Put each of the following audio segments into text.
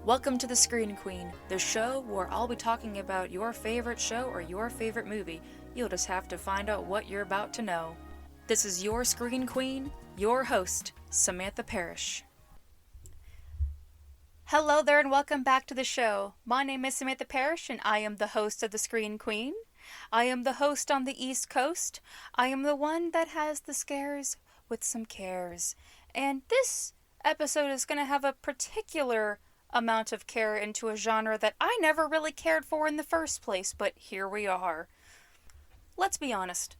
Welcome to The Screen Queen, the show where I'll be talking about your favorite show or your favorite movie. You'll just have to find out what you're about to know. This is your Screen Queen, your host, Samantha Parrish. Hello there and welcome back to the show. My name is Samantha Parrish and I am the host of The Screen Queen. I am the host on the East Coast. I am the one that has the scares with some cares. And this episode is going to have a particular amount of care into a genre that I never really cared for in the first place, but here we are. Let's be honest.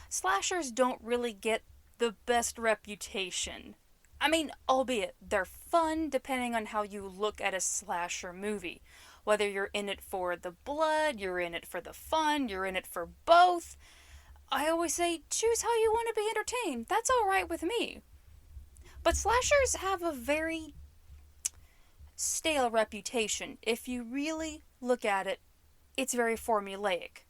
Slashers don't really get the best reputation. I mean, albeit they're fun depending on how you look at a slasher movie. Whether you're in it for the blood, you're in it for the fun, you're in it for both. I always say, choose how you want to be entertained. That's alright with me. But slashers have a very stale reputation. If you really look at it, it's very formulaic.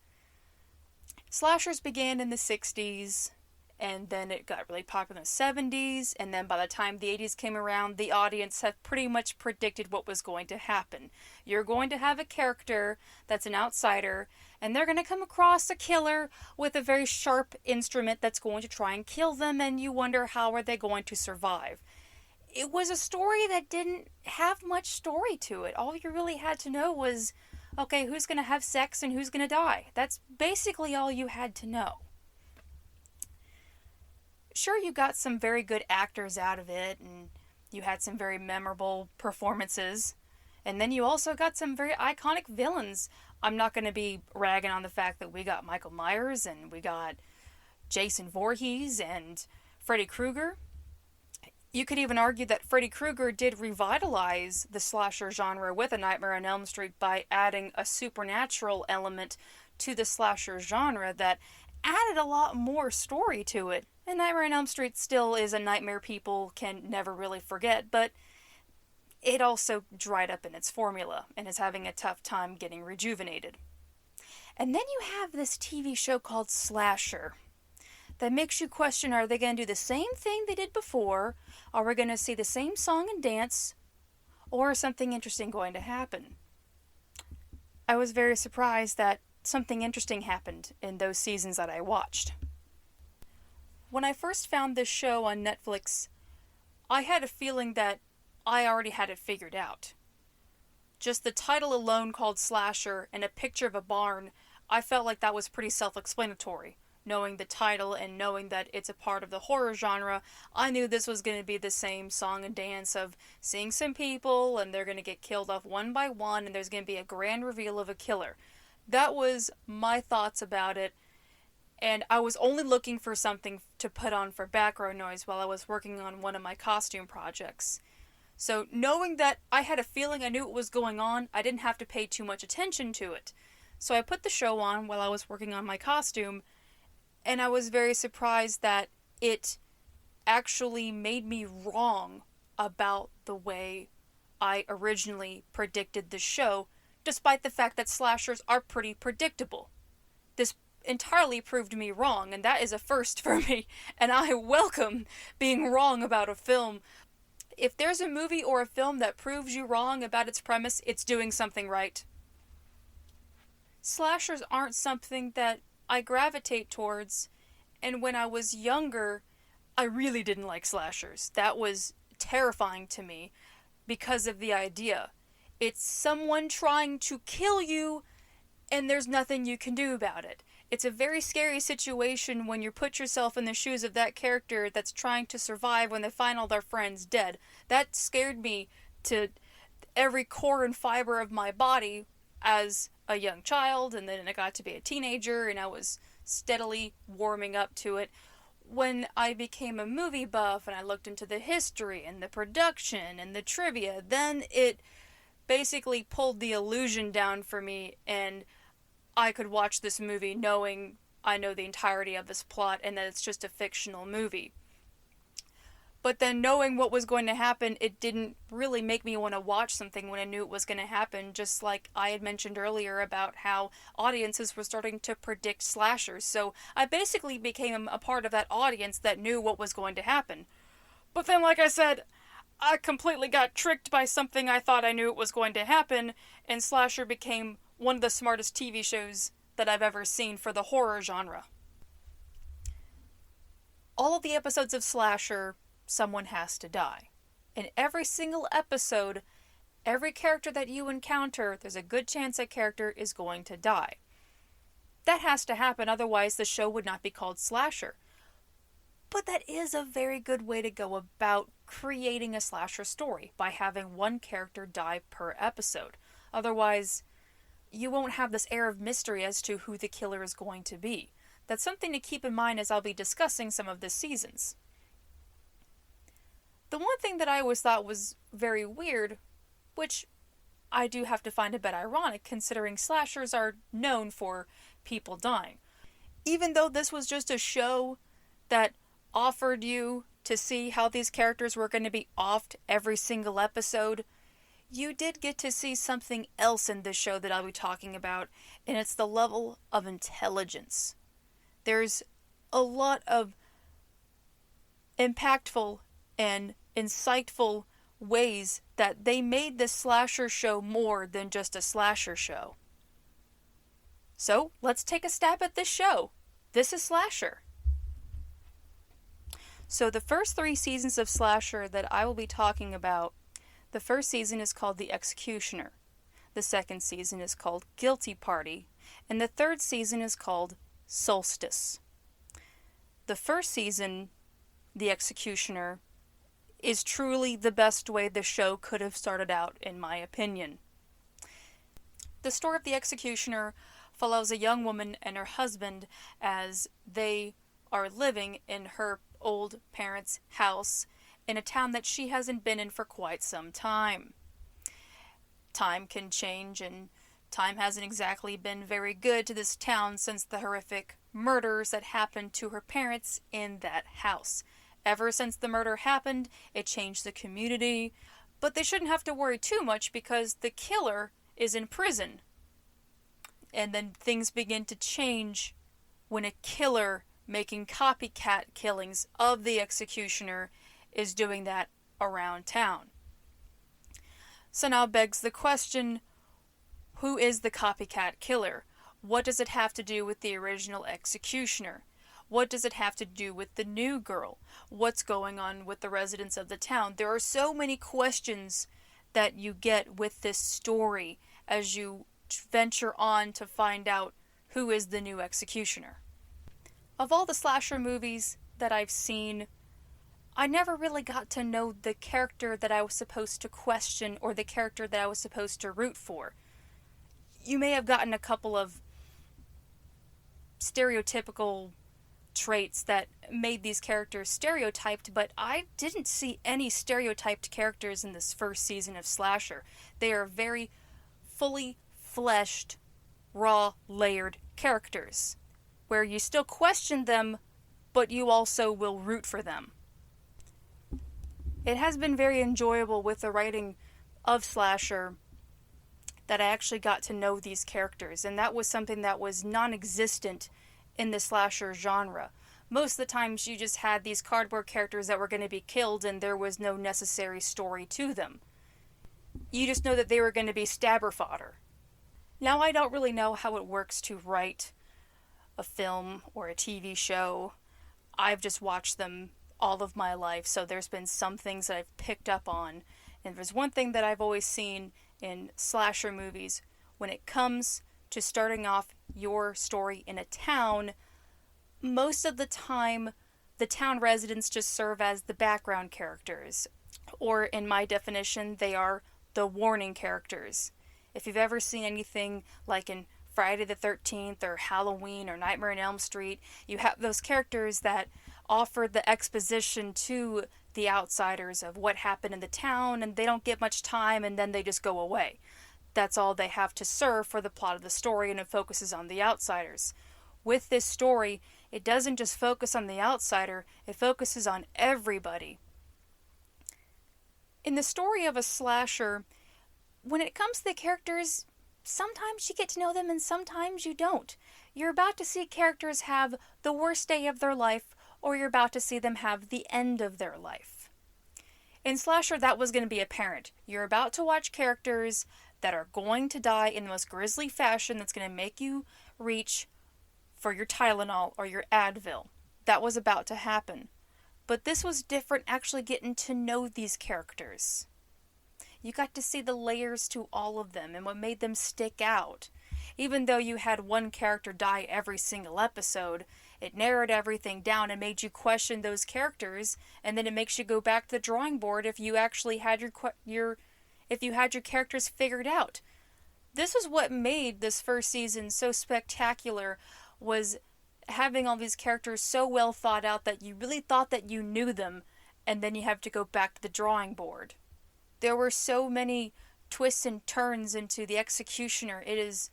Slashers began in the 60s, and then it got really popular in the 70s, and then by the time the 80s came around, the audience had pretty much predicted what was going to happen. You're going to have a character that's an outsider, and they're going to come across a killer with a very sharp instrument that's going to try and kill them, and you wonder how are they going to survive. It was a story that didn't have much story to it. All you really had to know was, okay, who's going to have sex and who's going to die? That's basically all you had to know. Sure, you got some very good actors out of it, and you had some very memorable performances, and then you also got some very iconic villains. I'm not going to be ragging on the fact that we got Michael Myers, and we got Jason Voorhees, and Freddy Krueger. You could even argue that Freddy Krueger did revitalize the slasher genre with A Nightmare on Elm Street by adding a supernatural element to the slasher genre that added a lot more story to it. And Nightmare on Elm Street still is a nightmare people can never really forget, but it also dried up in its formula and is having a tough time getting rejuvenated. And then you have this TV show called Slasher that makes you question, are they going to do the same thing they did before? Are we going to see the same song and dance? Or is something interesting going to happen? I was very surprised that something interesting happened in those seasons that I watched. When I first found this show on Netflix, I had a feeling that I already had it figured out. Just the title alone called Slasher and a picture of a barn, I felt like that was pretty self-explanatory. Knowing the title and knowing that it's a part of the horror genre, I knew this was going to be the same song and dance of seeing some people and they're going to get killed off one by one and there's going to be a grand reveal of a killer. That was my thoughts about it, and I was only looking for something to put on for background noise while I was working on one of my costume projects. So knowing that I had a feeling I knew what was going on, I didn't have to pay too much attention to it. So I put the show on while I was working on my costume, and I was very surprised that it actually made me wrong about the way I originally predicted the show, despite the fact that slashers are pretty predictable. This entirely proved me wrong, and that is a first for me, and I welcome being wrong about a film. If there's a movie or a film that proves you wrong about its premise, it's doing something right. Slashers aren't something that I gravitate towards, and when I was younger, I really didn't like slashers. That was terrifying to me because of the idea. It's someone trying to kill you, and there's nothing you can do about it. It's a very scary situation when you put yourself in the shoes of that character that's trying to survive when they find all their friends dead. That scared me to every core and fiber of my body as a young child, and then I got to be a teenager, and I was steadily warming up to it. When I became a movie buff, and I looked into the history, and the production, and the trivia, then it basically pulled the illusion down for me, and I could watch this movie knowing I know the entirety of this plot, and that it's just a fictional movie. But then knowing what was going to happen, it didn't really make me want to watch something when I knew it was going to happen, just like I had mentioned earlier about how audiences were starting to predict slashers. So I basically became a part of that audience that knew what was going to happen. But then, like I said, I completely got tricked by something I thought I knew it was going to happen, and Slasher became one of the smartest TV shows that I've ever seen for the horror genre. All of the episodes of Slasher, someone has to die. In every single episode, every character that you encounter, there's a good chance that character is going to die. That has to happen, otherwise the show would not be called Slasher. But that is a very good way to go about creating a slasher story, by having one character die per episode. Otherwise, you won't have this air of mystery as to who the killer is going to be. That's something to keep in mind as I'll be discussing some of the seasons. The one thing that I always thought was very weird, which I do have to find a bit ironic considering slashers are known for people dying. Even though this was just a show that offered you to see how these characters were going to be offed every single episode, you did get to see something else in this show that I'll be talking about, and it's the level of intelligence. There's a lot of impactful and insightful ways that they made this slasher show more than just a slasher show. So, let's take a stab at this show. This is Slasher. So the first 3 seasons of Slasher that I will be talking about, the first season is called The Executioner. The second season is called Guilty Party. And the third season is called Solstice. The first season, The Executioner, is truly the best way the show could have started out, in my opinion. The story of The Executioner follows a young woman and her husband as they are living in her old parents' house in a town that she hasn't been in for quite some time. Time can change, and time hasn't exactly been very good to this town since the horrific murders that happened to her parents in that house. Ever since the murder happened, it changed the community, but they shouldn't have to worry too much because the killer is in prison. And then things begin to change when a killer making copycat killings of the executioner is doing that around town. So now begs the question, who is the copycat killer? What does it have to do with the original executioner? What does it have to do with the new girl? What's going on with the residents of the town? There are so many questions that you get with this story as you venture on to find out who is the new executioner. Of all the slasher movies that I've seen, I never really got to know the character that I was supposed to question or the character that I was supposed to root for. You may have gotten a couple of stereotypical traits that made these characters stereotyped, but I didn't see any stereotyped characters in this first season of Slasher. They are very fully fleshed, raw, layered characters, where you still question them, but you also will root for them. It has been very enjoyable with the writing of Slasher that I actually got to know these characters, and that was something that was non-existent in the slasher genre. Most of the times you just had these cardboard characters that were going to be killed and there was no necessary story to them. You just know that they were going to be stabber fodder. Now I don't really know how it works to write a film or a TV show. I've just watched them all of my life, so there's been some things that I've picked up on. And there's one thing that I've always seen in slasher movies: when it comes to starting off your story in a town, most of the time the town residents just serve as the background characters, or in my definition, they are the warning characters. If you've ever seen anything like in Friday the 13th or Halloween or Nightmare on Elm Street, you have those characters that offer the exposition to the outsiders of what happened in the town, and they don't get much time and then they just go away. That's all they have to serve for the plot of the story, and it focuses on the outsiders. With this story, it doesn't just focus on the outsider, it focuses on everybody. In the story of a slasher, when it comes to the characters, sometimes you get to know them and sometimes you don't. You're about to see characters have the worst day of their life, or you're about to see them have the end of their life. In Slasher, that was going to be apparent. You're about to watch characters that are going to die in the most grisly fashion that's going to make you reach for your Tylenol or your Advil. That was about to happen. But this was different, actually getting to know these characters. You got to see the layers to all of them and what made them stick out. Even though you had one character die every single episode, it narrowed everything down and made you question those characters, and then it makes you go back to the drawing board if you actually had your characters figured out. This was what made this first season so spectacular, was having all these characters so well thought out that you really thought that you knew them, and then you have to go back to the drawing board. There were so many twists and turns into the Executioner. It is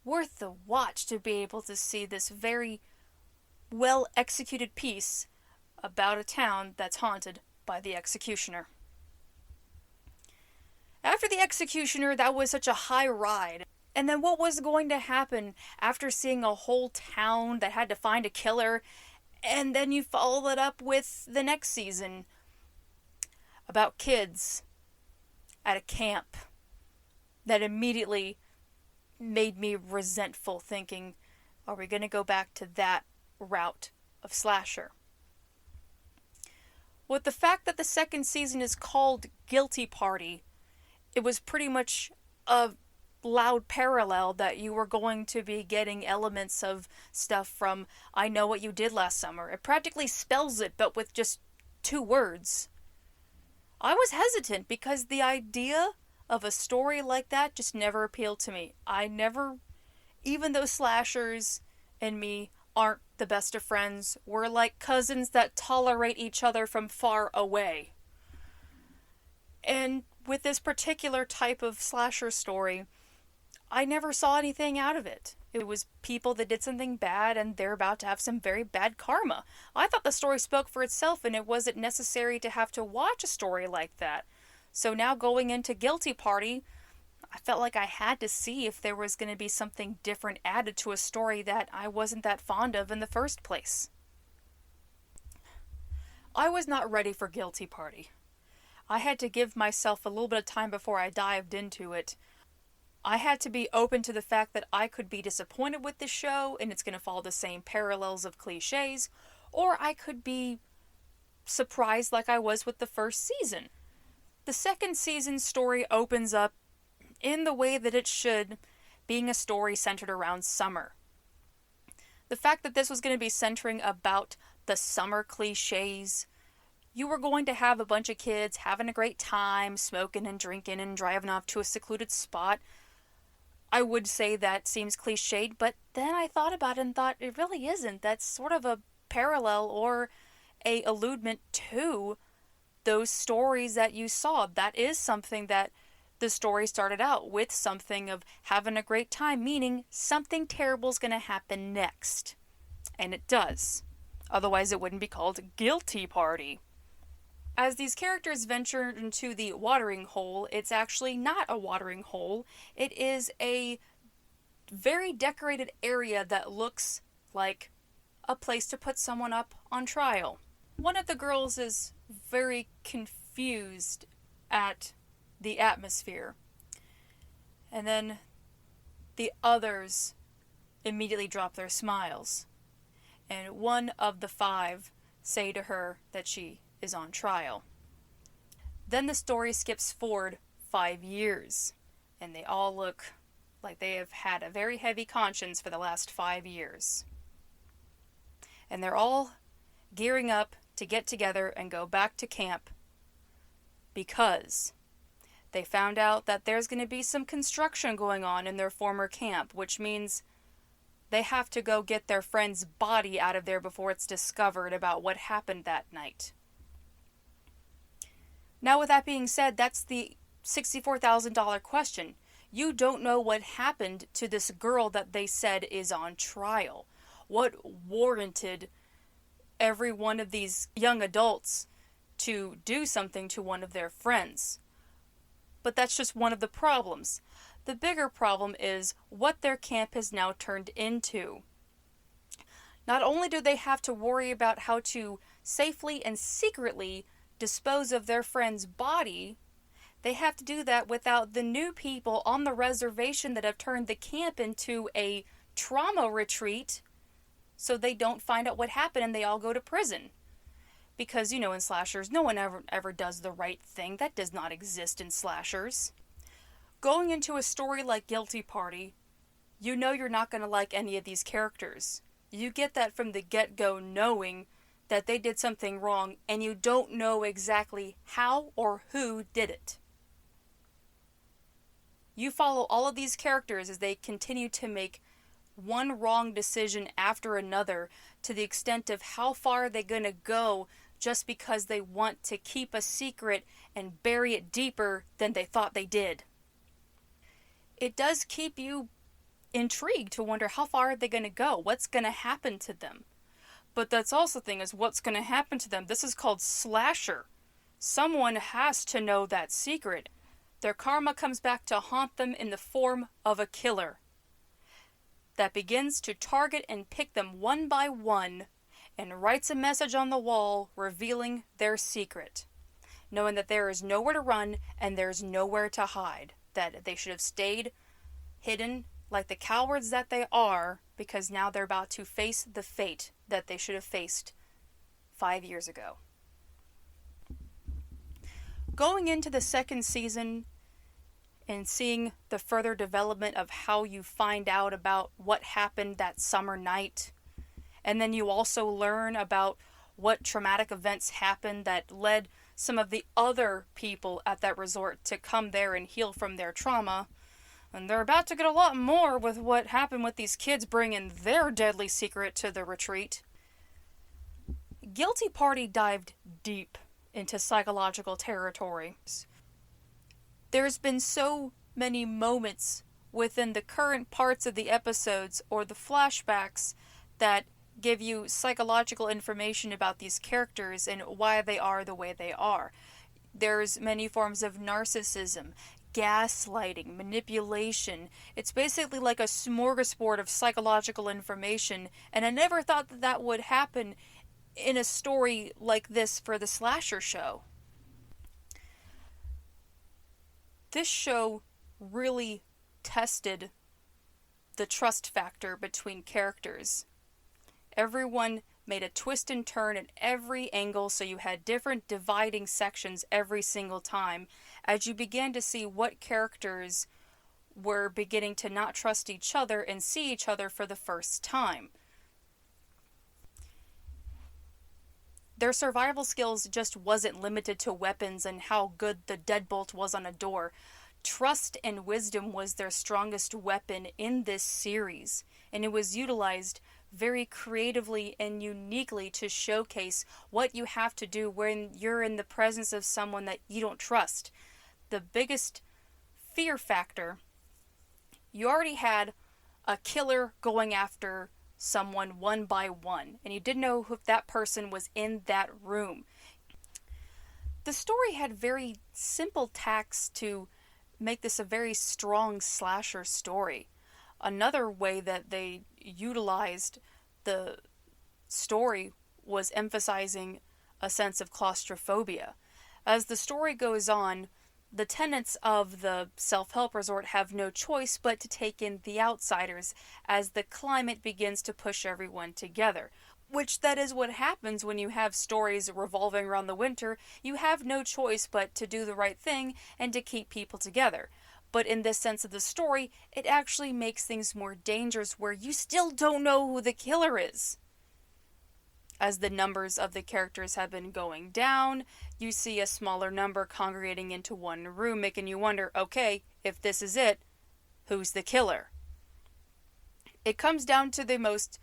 worth the watch to be able to see this very well executed piece about a town that's haunted by the Executioner. After the Executioner, that was such a high ride. And then what was going to happen after seeing a whole town that had to find a killer, and then you follow it up with the next season about kids at a camp that immediately made me resentful, thinking, are we going to go back to that route of Slasher? With the fact that the second season is called Guilty Party, it was pretty much a loud parallel that you were going to be getting elements of stuff from I Know What You Did Last Summer. It practically spells it, but with just 2 words. I was hesitant because the idea of a story like that just never appealed to me. Even though slashers and me aren't the best of friends, we're like cousins that tolerate each other from far away. And with this particular type of slasher story, I never saw anything out of it. It was people that did something bad and they're about to have some very bad karma. I thought the story spoke for itself and it wasn't necessary to have to watch a story like that. So now going into Guilty Party, I felt like I had to see if there was going to be something different added to a story that I wasn't that fond of in the first place. I was not ready for Guilty Party. I had to give myself a little bit of time before I dived into it. I had to be open to the fact that I could be disappointed with the show and it's going to follow the same parallels of cliches, or I could be surprised like I was with the first season. The second season story opens up in the way that it should, being a story centered around summer. The fact that this was going to be centering about the summer cliches, you were going to have a bunch of kids having a great time, smoking and drinking and driving off to a secluded spot. I would say that seems cliched, but then I thought about it and thought it really isn't. That's sort of a parallel or a alludement to those stories that you saw. That is something that the story started out with, something of having a great time, meaning something terrible is going to happen next. And it does. Otherwise it wouldn't be called Guilty Party. As these characters venture into the watering hole, it's actually not a watering hole. It is a very decorated area that looks like a place to put someone up on trial. One of the girls is very confused at the atmosphere. And then the others immediately drop their smiles. And one of the 5 say to her that she is on trial. Then the story skips forward 5 years, and they all look like they have had a very heavy conscience for the last 5 years. And they're all gearing up to get together and go back to camp because they found out that there's going to be some construction going on in their former camp, which means they have to go get their friend's body out of there before it's discovered about what happened that night. Now, with that being said, that's the $64,000 question. You don't know what happened to this girl that they said is on trial. What warranted every one of these young adults to do something to one of their friends? But that's just one of the problems. The bigger problem is what their camp has now turned into. Not only do they have to worry about how to safely and secretly dispose of their friend's body, they have to do that without the new people on the reservation that have turned the camp into a trauma retreat, so they don't find out what happened and they all go to prison. Because, in slashers, no one ever does the right thing. That does not exist in slashers. Going into a story like Guilty Party, you know you're not going to like any of these characters. You get that from the get-go, knowing that they did something wrong, and you don't know exactly how or who did it. You follow all of these characters as they continue to make one wrong decision after another, to the extent of how far they're going to go just because they want to keep a secret and bury it deeper than they thought they did. It does keep you intrigued to wonder how far are they going to go, what's going to happen to them. But that's also the thing, is what's going to happen to them. This is called slasher. Someone has to know that secret. Their karma comes back to haunt them in the form of a killer that begins to target and pick them one by one and writes a message on the wall revealing their secret, knowing that there is nowhere to run and there's nowhere to hide, that they should have stayed hidden like the cowards that they are, because now they're about to face the fate that they should have faced 5 years ago. Going into the second season and seeing the further development of how you find out about what happened that summer night, and then you also learn about what traumatic events happened that led some of the other people at that resort to come there and heal from their trauma. And they're about to get a lot more with what happened with these kids bringing their deadly secret to the retreat. Guilty Party dived deep into psychological territory. There's been so many moments within the current parts of the episodes or the flashbacks that give you psychological information about these characters and why they are the way they are. There's many forms of narcissism, gaslighting, manipulation. It's basically like a smorgasbord of psychological information, and I never thought that that would happen in a story like this for the slasher show. This show really tested the trust factor between characters. Everyone made a twist and turn at every angle, so you had different dividing sections every single time as you began to see what characters were beginning to not trust each other and see each other for the first time. Their survival skills just wasn't limited to weapons and how good the deadbolt was on a door. Trust and wisdom was their strongest weapon in this series, and it was utilized very creatively and uniquely to showcase what you have to do when you're in the presence of someone that you don't trust. The biggest fear factor, you already had a killer going after someone one by one, and you didn't know if that person was in that room. The story had very simple tacks to make this a very strong slasher story. Another way that they utilized the story was emphasizing a sense of claustrophobia. As the story goes on, the tenants of the self-help resort have no choice but to take in the outsiders as the climate begins to push everyone together. Which that is what happens when you have stories revolving around the winter. You have no choice but to do the right thing and to keep people together. But in this sense of the story, it actually makes things more dangerous where you still don't know who the killer is. As the numbers of the characters have been going down, you see a smaller number congregating into one room, making you wonder, okay, if this is it, who's the killer? It comes down to the most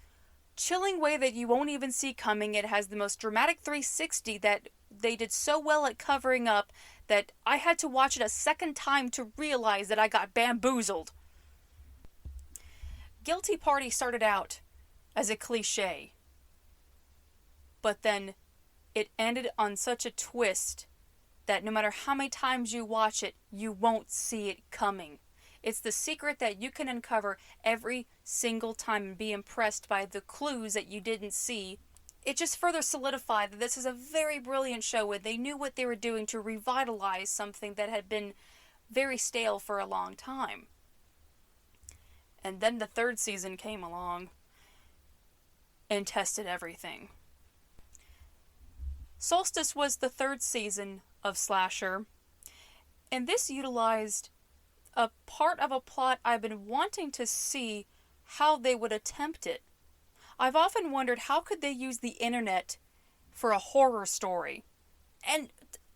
chilling way that you won't even see coming. It has the most dramatic 360 that they did so well at covering up that I had to watch it a second time to realize that I got bamboozled. Guilty Party started out as a cliche, but then it ended on such a twist that no matter how many times you watch it, you won't see it coming. It's the secret that you can uncover every single time and be impressed by the clues that you didn't see. it just further solidified that this is a very brilliant show, and they knew what they were doing to revitalize something that had been very stale for a long time. And then the third season came along and tested everything. Solstice was the third season of Slasher, and this utilized a part of a plot I've been wanting to see how they would attempt it. I've often wondered, how could they use the internet for a horror story? And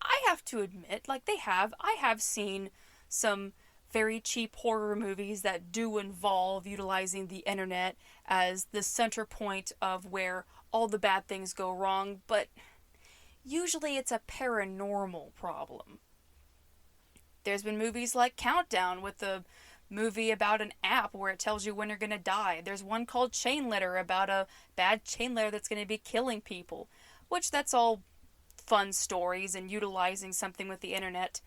I have to admit, I have seen some very cheap horror movies that do involve utilizing the internet as the center point of where all the bad things go wrong, but usually it's a paranormal problem. There's been movies like Countdown, with the movie about an app where it tells you when you're going to die. There's one called Chain Letter, about a bad chain letter that's going to be killing people, which that's all fun stories and utilizing something with the internet.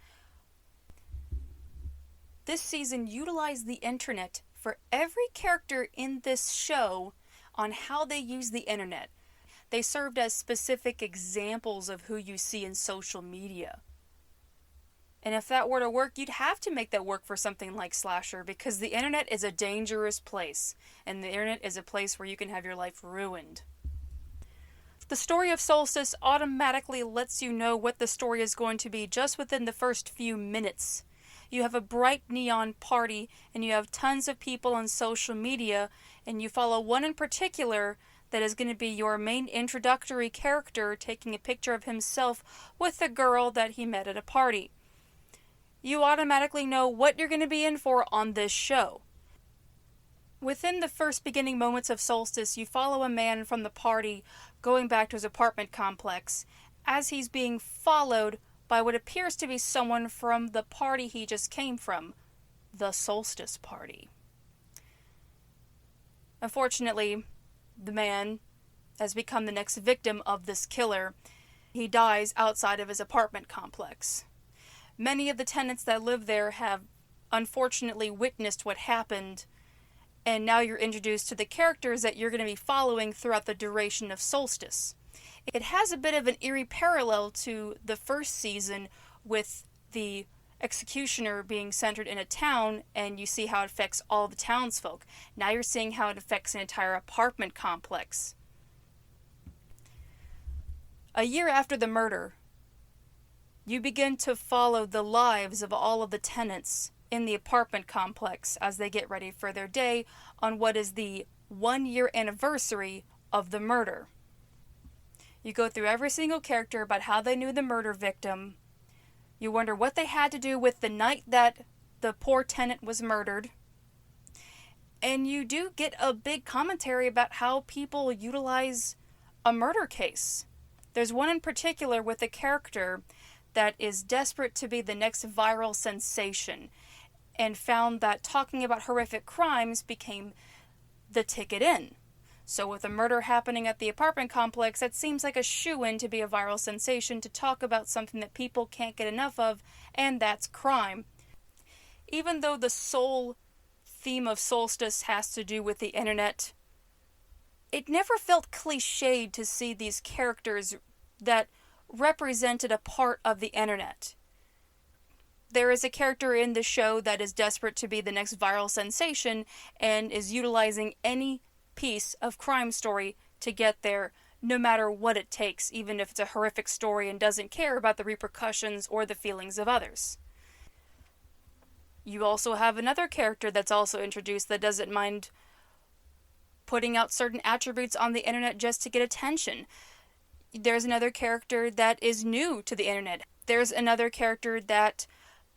This season utilized the internet for every character in this show on how they use the internet. They served as specific examples of who you see in social media. And if that were to work, you'd have to make that work for something like Slasher, because the internet is a dangerous place, and the internet is a place where you can have your life ruined. The story of Solstice automatically lets you know what the story is going to be just within the first few minutes. You have a bright neon party, and you have tons of people on social media, and you follow one in particular that is going to be your main introductory character taking a picture of himself with a girl that he met at a party. You automatically know what you're going to be in for on this show. Within the first beginning moments of Solstice, you follow a man from the party going back to his apartment complex as he's being followed by what appears to be someone from the party he just came from, the Solstice party. Unfortunately, the man has become the next victim of this killer. He dies outside of his apartment complex. Many of the tenants that live there have unfortunately witnessed what happened, and now you're introduced to the characters that you're going to be following throughout the duration of Solstice. It has a bit of an eerie parallel to the first season, with the executioner being centered in a town, and you see how it affects all the townsfolk. Now you're seeing how it affects an entire apartment complex. A year after the murder, you begin to follow the lives of all of the tenants in the apartment complex as they get ready for their day on what is the 1-year anniversary of the murder. You go through every single character about how they knew the murder victim. You wonder what they had to do with the night that the poor tenant was murdered. And you do get a big commentary about how people utilize a murder case. There's one in particular with a character that is desperate to be the next viral sensation, and found that talking about horrific crimes became the ticket in. So with a murder happening at the apartment complex, it seems like a shoo-in to be a viral sensation, to talk about something that people can't get enough of, and that's crime. Even though the sole theme of Solstice has to do with the internet, it never felt cliched to see these characters that represented a part of the internet. There is a character in the show that is desperate to be the next viral sensation and is utilizing any piece of crime story to get there, no matter what it takes, even if it's a horrific story, and doesn't care about the repercussions or the feelings of others. You also have another character that's also introduced that doesn't mind putting out certain attributes on the internet just to get attention. There's another character that is new to the internet. There's another character that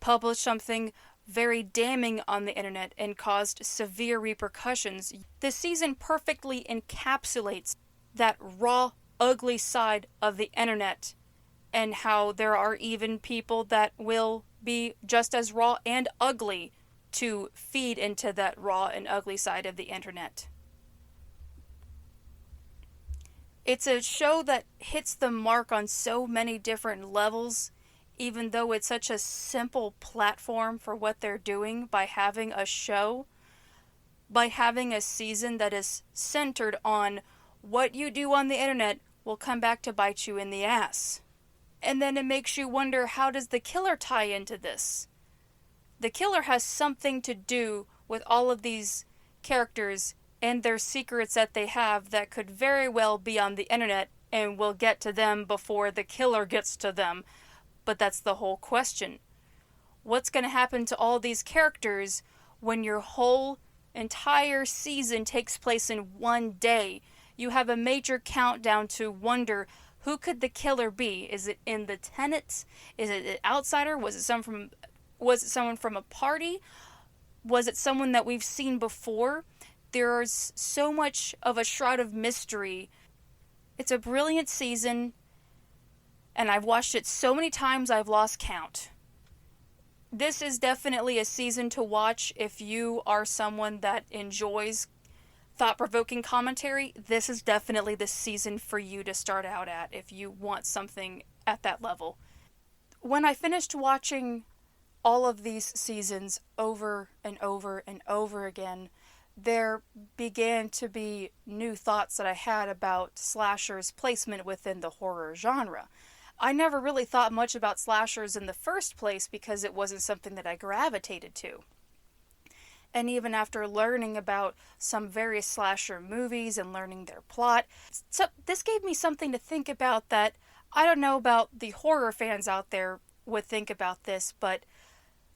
published something very damning on the internet and caused severe repercussions. This season perfectly encapsulates that raw, ugly side of the internet, and how there are even people that will be just as raw and ugly to feed into that raw and ugly side of the internet. It's a show that hits the mark on so many different levels, even though it's such a simple platform for what they're doing by having a show, by having a season that is centered on what you do on the internet will come back to bite you in the ass. And then it makes you wonder, how does the killer tie into this? The killer has something to do with all of these characters and their secrets that they have that could very well be on the internet and will get to them before the killer gets to them. But that's the whole question. What's going to happen to all these characters when your whole entire season takes place in one day? You have a major countdown to wonder, who could the killer be? Is it in the tenants? Is it an outsider? Was it someone from a party? Was it someone that we've seen before? There's so much of a shroud of mystery. It's a brilliant season, and I've watched it so many times I've lost count. This is definitely a season to watch if you are someone that enjoys thought-provoking commentary. This is definitely the season for you to start out at if you want something at that level. When I finished watching all of these seasons over and over and over again, there began to be new thoughts that I had about slashers' placement within the horror genre. I never really thought much about slashers in the first place because it wasn't something that I gravitated to. And even after learning about some various slasher movies and learning their plot, so this gave me something to think about that I don't know about the horror fans out there would think about this, but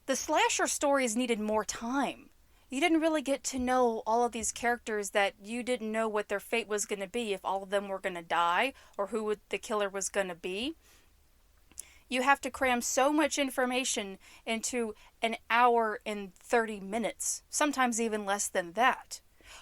the slasher stories needed more time. You didn't really get to know all of these characters that you didn't know what their fate was going to be, if all of them were going to die or who the killer was going to be. You have to cram so much information into an hour and 30 minutes, sometimes even less than that.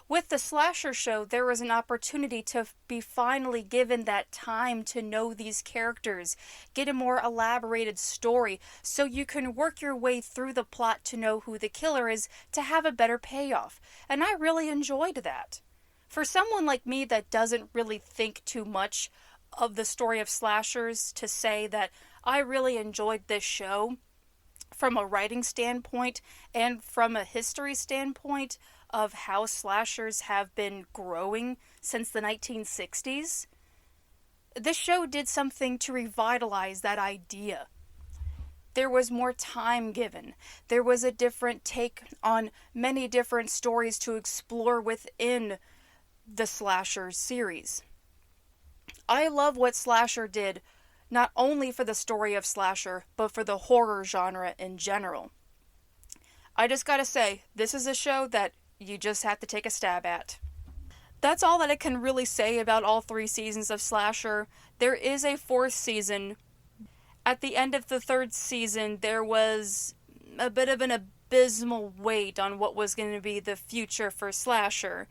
With the slasher show, there was an opportunity to be finally given that time to know these characters, get a more elaborated story, so you can work your way through the plot to know who the killer is, to have a better payoff. And I really enjoyed that. For someone like me that doesn't really think too much of the story of slashers, to say that I really enjoyed this show from a writing standpoint and from a history standpoint of how slashers have been growing since the 1960s. This show did something to revitalize that idea. There was more time given. There was a different take on many different stories to explore within the slasher series. I love what slasher did, not only for the story of slasher, but for the horror genre in general. I just gotta say, this is a show that you just have to take a stab at. That's all that I can really say about all 3 seasons of slasher. There is a 4th season. At the end of the 3rd season, there was a bit of an abysmal weight on what was going to be the future for slasher.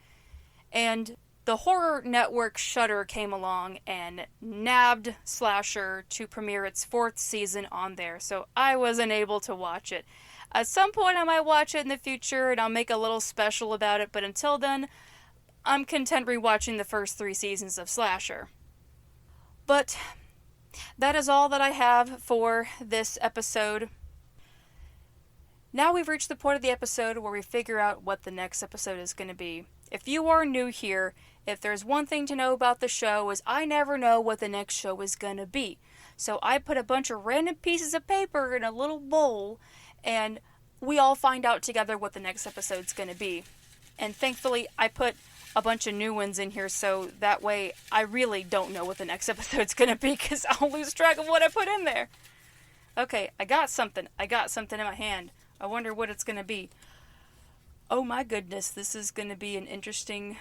And the horror network Shudder came along and nabbed slasher to premiere its 4th season on there, so I wasn't able to watch it. At some point I might watch it in the future and I'll make a little special about it, but until then, I'm content rewatching the first 3 seasons of slasher. But that is all that I have for this episode. Now we've reached the point of the episode where we figure out what the next episode is going to be. If you are new here, if there's one thing to know about the show is I never know what the next show is going to be. So I put a bunch of random pieces of paper in a little bowl and we all find out together what the next episode's going to be. And thankfully, I put a bunch of new ones in here, so that way I really don't know what the next episode's going to be, because I'll lose track of what I put in there. Okay, I got something in my hand. I wonder what it's going to be. Oh my goodness, this is going to be an interesting...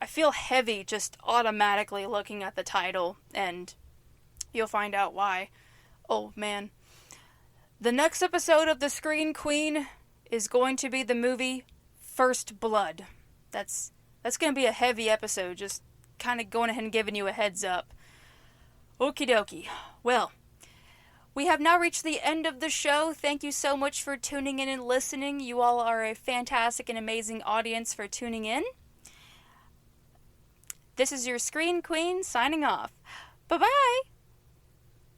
I feel heavy just automatically looking at the title, and you'll find out why. Oh man. The next episode of The Screen Queen is going to be the movie First Blood. That's going to be a heavy episode, just kind of going ahead and giving you a heads up. Okie dokie. Well, we have now reached the end of the show. Thank you so much for tuning in and listening. You all are a fantastic and amazing audience for tuning in. This is your Screen Queen signing off. Bye-bye!